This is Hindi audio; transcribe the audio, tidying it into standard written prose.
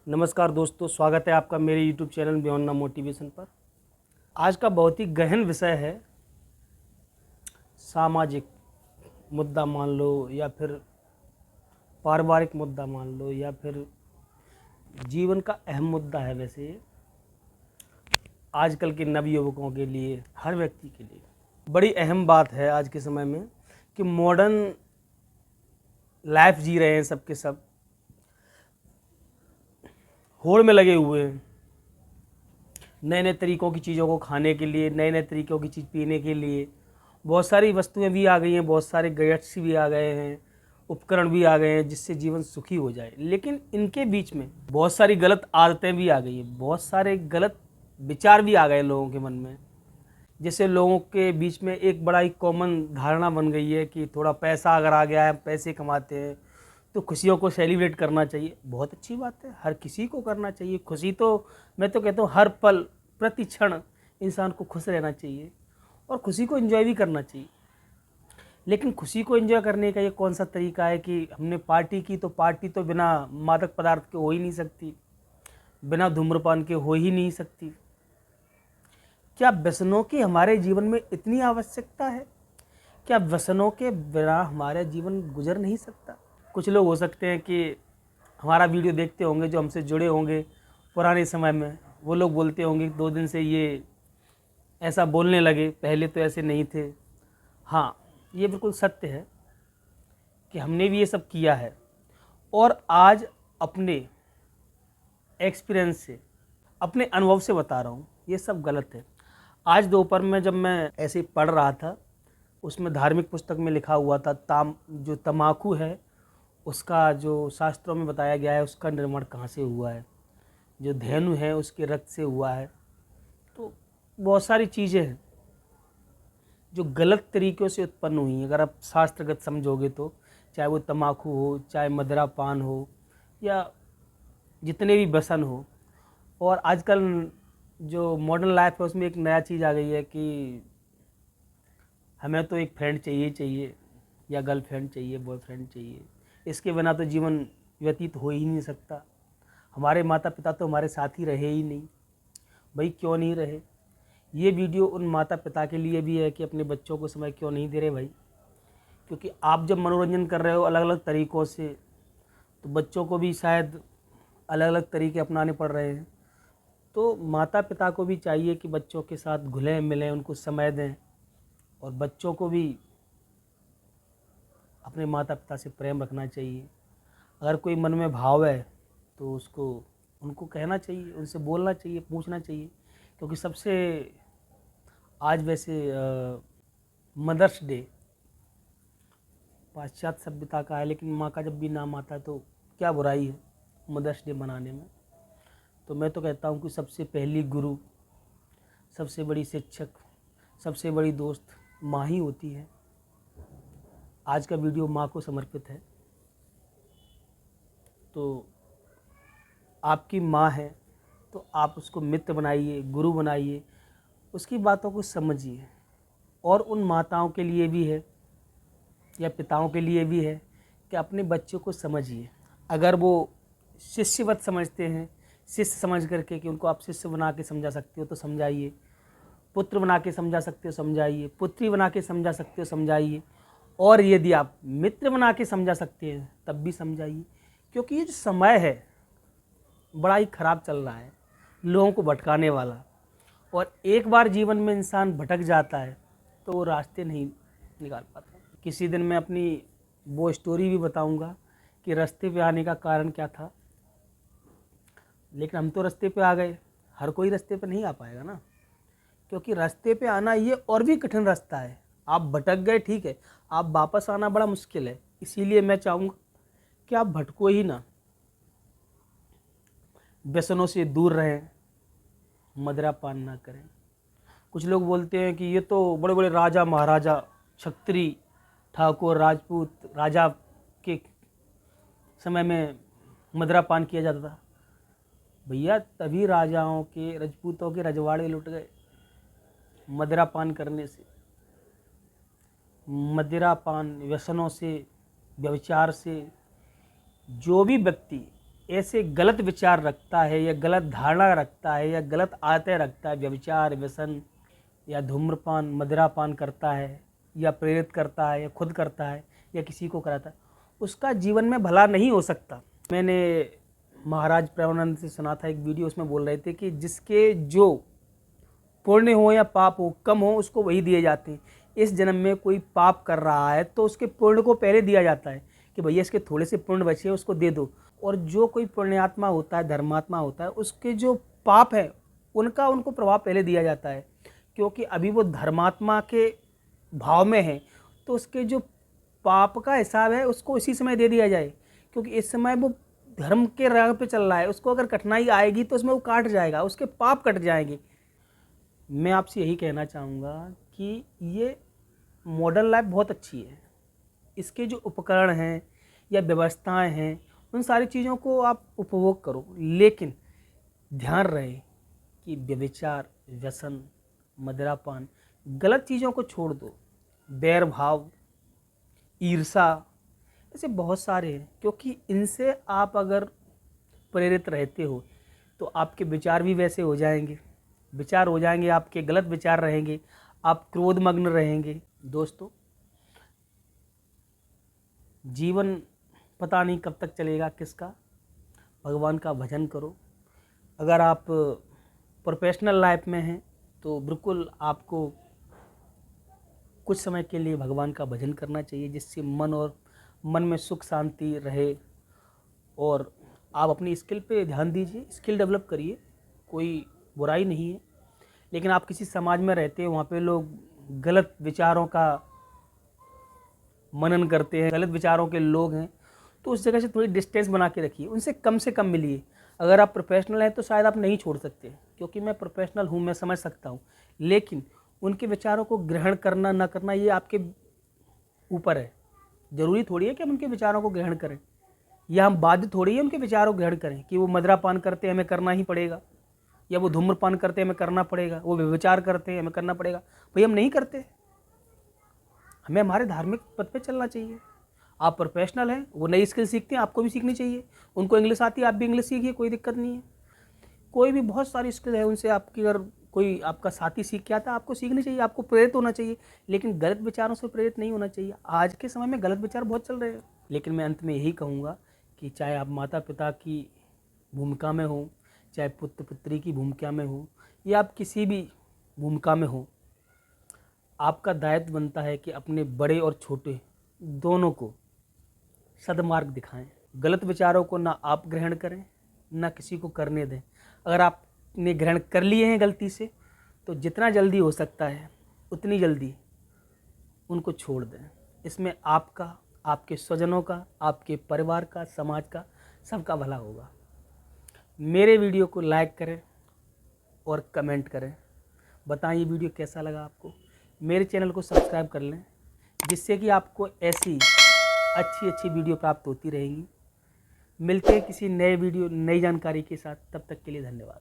नमस्कार दोस्तों, स्वागत है आपका मेरे YouTube channel beyond the motivation पर। आज का बहुत ही गहन विषय है सामाजिक मुद्दा मान लो या फिर पारिवारिक मुद्दा मान लो या फिर जीवन का अहम मुद्दा है। वैसे ये आजकल के नवयुवकों के लिए, हर व्यक्ति के लिए बड़ी अहम बात है आज के समय में कि मॉडर्न लाइफ जी रहे हैं सबके सब, होड़ में लगे हुए हैं नए नए तरीक़ों की चीज़ों को खाने के लिए, नए नए तरीक़ों की चीज़ पीने के लिए। बहुत सारी वस्तुएं भी आ गई हैं, बहुत सारे गैजेट्स भी आ गए हैं, उपकरण भी आ गए हैं जिससे जीवन सुखी हो जाए। लेकिन इनके बीच में बहुत सारी गलत आदतें भी आ गई हैं, बहुत सारे गलत विचार भी आ गए लोगों के मन में। जैसे लोगों के बीच में एक बड़ा ही कॉमन धारणा बन गई है कि थोड़ा पैसा अगर आ गया है, पैसे कमाते हैं तो खुशियों को सेलिब्रेट करना चाहिए। बहुत अच्छी बात है, हर किसी को करना चाहिए। खुशी तो मैं तो कहता हूँ हर पल प्रति क्षण इंसान को खुश रहना चाहिए और खुशी को एंजॉय भी करना चाहिए। लेकिन खुशी को एंजॉय करने का ये कौन सा तरीका है कि हमने पार्टी की तो पार्टी तो बिना मादक पदार्थ के हो ही नहीं सकती, बिना धूम्रपान के हो ही नहीं सकती। क्या व्यसनों की हमारे जीवन में इतनी आवश्यकता है? क्या व्यसनों के बिना हमारा जीवन गुजर नहीं सकता? कुछ लोग हो सकते हैं कि हमारा वीडियो देखते होंगे, जो हमसे जुड़े होंगे पुराने समय में, वो लोग बोलते होंगे 2 दिन से ये ऐसा बोलने लगे, पहले तो ऐसे नहीं थे। हाँ, ये बिल्कुल सत्य है कि हमने भी ये सब किया है और आज अपने एक्सपीरियंस से, अपने अनुभव से बता रहा हूँ, ये सब गलत है। आज दोपहर में जब मैं ऐसे ही पढ़ रहा था, उसमें धार्मिक पुस्तक में लिखा हुआ था जो तम्बाकू है उसका जो शास्त्रों में बताया गया है उसका निर्माण कहाँ से हुआ है, जो धेनु है उसके रक्त से हुआ है। तो बहुत सारी चीज़ें हैं जो गलत तरीक़ों से उत्पन्न हुई हैं। अगर आप शास्त्रगत समझोगे तो, चाहे वो तम्बाकू हो, चाहे मदिरा पान हो, या जितने भी व्यसन हो। और आजकल जो मॉडर्न लाइफ है उसमें एक नया चीज़ आ गई है कि हमें तो एक फ्रेंड चाहिए या गर्लफ्रेंड चाहिए, बॉयफ्रेंड चाहिए, इसके बिना तो जीवन व्यतीत हो ही नहीं सकता। हमारे माता पिता तो हमारे साथ ही रहे ही नहीं। भाई क्यों नहीं रहे? ये वीडियो उन माता पिता के लिए भी है कि अपने बच्चों को समय क्यों नहीं दे रहे भाई। क्योंकि आप जब मनोरंजन कर रहे हो अलग अलग तरीक़ों से, तो बच्चों को भी शायद अलग अलग तरीके अपनाने पड़ रहे हैं। तो माता पिता को भी चाहिए कि बच्चों के साथ घुलें मिलें, उनको समय दें, और बच्चों को भी अपने माता पिता से प्रेम रखना चाहिए। अगर कोई मन में भाव है तो उनको कहना चाहिए, उनसे बोलना चाहिए, पूछना चाहिए। क्योंकि सबसे आज वैसे मदर्स डे पाश्चात्य सभ्यता का है, लेकिन माँ का जब भी नाम आता है तो क्या बुराई है मदर्स डे मनाने में। तो मैं तो कहता हूँ कि सबसे पहली गुरु, सबसे बड़ी शिक्षक, सबसे बड़ी दोस्त माँ ही होती है। आज का वीडियो माँ को समर्पित है। तो आपकी माँ है तो आप उसको मित्र बनाइए, गुरु बनाइए, उसकी बातों को समझिए। और उन माताओं के लिए भी है या पिताओं के लिए भी है कि अपने बच्चों को समझिए। अगर वो शिष्यवत समझते हैं, शिष्य समझ करके कि उनको आप शिष्य बना के समझा सकते हो तो समझाइए, पुत्र बना के समझा सकते हो समझाइए, पुत्री बना के समझा सकते हो समझाइए, और यदि आप मित्र बना के समझा सकते हैं तब भी समझाइए। क्योंकि ये जो समय है बड़ा ही ख़राब चल रहा है, लोगों को भटकाने वाला। और एक बार जीवन में इंसान भटक जाता है तो वो रास्ते नहीं निकाल पाता। किसी दिन मैं अपनी वो स्टोरी भी बताऊंगा कि रास्ते पे आने का कारण क्या था। लेकिन हम तो रास्ते पे आ गए, हर कोई रास्ते पे नहीं आ पाएगा ना, क्योंकि रास्ते पे आना ये और भी कठिन रास्ता है। आप भटक गए ठीक है, आप वापस आना बड़ा मुश्किल है। इसीलिए मैं चाहूँगा कि आप भटको ही ना, व्यसनों से दूर रहें, मदिरा पान ना करें। कुछ लोग बोलते हैं कि ये तो बड़े बड़े राजा महाराजा, क्षत्रिय, ठाकुर, राजपूत, राजा के समय में मदिरा पान किया जाता था। भैया तभी राजाओं के, राजपूतों के रजवाड़े लुट गए मदिरा पान करने से। मदिरा पान, व्यसनों से, व्यभिचार से जो भी व्यक्ति ऐसे गलत विचार रखता है या गलत धारणा रखता है या गलत आदतें रखता है, व्यभिचार, व्यसन या धूम्रपान, मदिरापान करता है या प्रेरित करता है या खुद करता है या किसी को कराता है, उसका जीवन में भला नहीं हो सकता। मैंने महाराज प्रेमानंद से सुना था एक वीडियो, उसमें बोल रहे थे कि जिसके जो पुण्य हो या पाप हो कम हो उसको वही दिए जाते हैं। इस जन्म में कोई पाप कर रहा है तो उसके पुण्य को पहले दिया जाता है कि भैया इसके थोड़े से पुण्य बचे उसको दे दो। और जो कोई पुण्यात्मा होता है, धर्मात्मा होता है, उसके जो पाप है उनका उनको प्रभाव पहले दिया जाता है, क्योंकि अभी वो धर्मात्मा के भाव में है तो उसके जो पाप का हिसाब है उसको इसी समय दे दिया जाए, क्योंकि इस समय वो धर्म के राह पे चल रहा है। उसको अगर कठिनाई आएगी तो उसमें वो काट जाएगा, उसके पाप कट जाएंगे। मैं आपसे यही कहना चाहूँगा कि ये मॉडर्न लाइफ बहुत अच्छी है, इसके जो उपकरण हैं या व्यवस्थाएं हैं उन सारी चीज़ों को आप उपभोग करो, लेकिन ध्यान रहे कि व्यभिचार, व्यसन, मदिरापान, गलत चीज़ों को छोड़ दो। बैर भाव, ईर्षा, ऐसे बहुत सारे हैं, क्योंकि इनसे आप अगर प्रेरित रहते हो तो आपके विचार भी वैसे हो जाएंगे, विचार हो जाएंगे आपके गलत विचार रहेंगे, आप क्रोधमग्न रहेंगे। दोस्तों, जीवन पता नहीं कब तक चलेगा किसका, भगवान का भजन करो। अगर आप प्रोफेशनल लाइफ में हैं तो बिल्कुल आपको कुछ समय के लिए भगवान का भजन करना चाहिए, जिससे मन में सुख शांति रहे। और आप अपनी स्किल पे ध्यान दीजिए, स्किल डेवलप करिए, कोई बुराई नहीं है। लेकिन आप किसी समाज में रहते हैं, वहाँ पे लोग गलत विचारों का मनन करते हैं, गलत विचारों के लोग हैं, तो उस जगह से थोड़ी डिस्टेंस बना के रखिए, उनसे कम से कम मिलिए। अगर आप प्रोफेशनल हैं तो शायद आप नहीं छोड़ सकते, क्योंकि मैं प्रोफेशनल हूँ, मैं समझ सकता हूँ, लेकिन उनके विचारों को ग्रहण करना ना करना ये आपके ऊपर है। ज़रूरी थोड़ी है कि हम उनके विचारों को ग्रहण करें, या हम बाध्य थोड़ी है उनके विचारों को ग्रहण करें कि वो मदिरापान करते हैं हमें करना ही पड़ेगा, या वो धूम्रपान करते हैं हमें करना पड़ेगा, वो व्यभिचार करते हैं हमें करना पड़ेगा। भाई हम नहीं करते, हमें हमारे धार्मिक पथ पे चलना चाहिए। आप प्रोफेशनल हैं, वो नई स्किल सीखते हैं, आपको भी सीखनी चाहिए। उनको इंग्लिश आती है, आप भी इंग्लिश सीखिए, कोई दिक्कत नहीं है। कोई भी बहुत सारी स्किल है, उनसे आपकी अगर कोई आपका साथी सीख के आता है आपको सीखनी चाहिए, आपको प्रेरित होना चाहिए, लेकिन गलत विचारों से प्रेरित नहीं होना चाहिए। आज के समय में गलत विचार बहुत चल रहे हैं। लेकिन मैं अंत में यही कहूँगा कि चाहे आप माता पिता की भूमिका में हो, चाहे पुत्र पुत्री की भूमिका में हो, या आप किसी भी भूमिका में हो, आपका दायित्व बनता है कि अपने बड़े और छोटे दोनों को सद्मार्ग दिखाएं। गलत विचारों को ना आप ग्रहण करें ना किसी को करने दें। अगर आपने ग्रहण कर लिए हैं गलती से तो जितना जल्दी हो सकता है उतनी जल्दी उनको छोड़ दें। इसमें आपका, आपके स्वजनों का, आपके परिवार का, समाज का, सबका भला होगा। मेरे वीडियो को लाइक करें और कमेंट करें, बताएं ये वीडियो कैसा लगा आपको। मेरे चैनल को सब्सक्राइब कर लें, जिससे कि आपको ऐसी अच्छी वीडियो प्राप्त होती रहेंगी। मिलते हैं किसी नए वीडियो, नई जानकारी के साथ। तब तक के लिए धन्यवाद।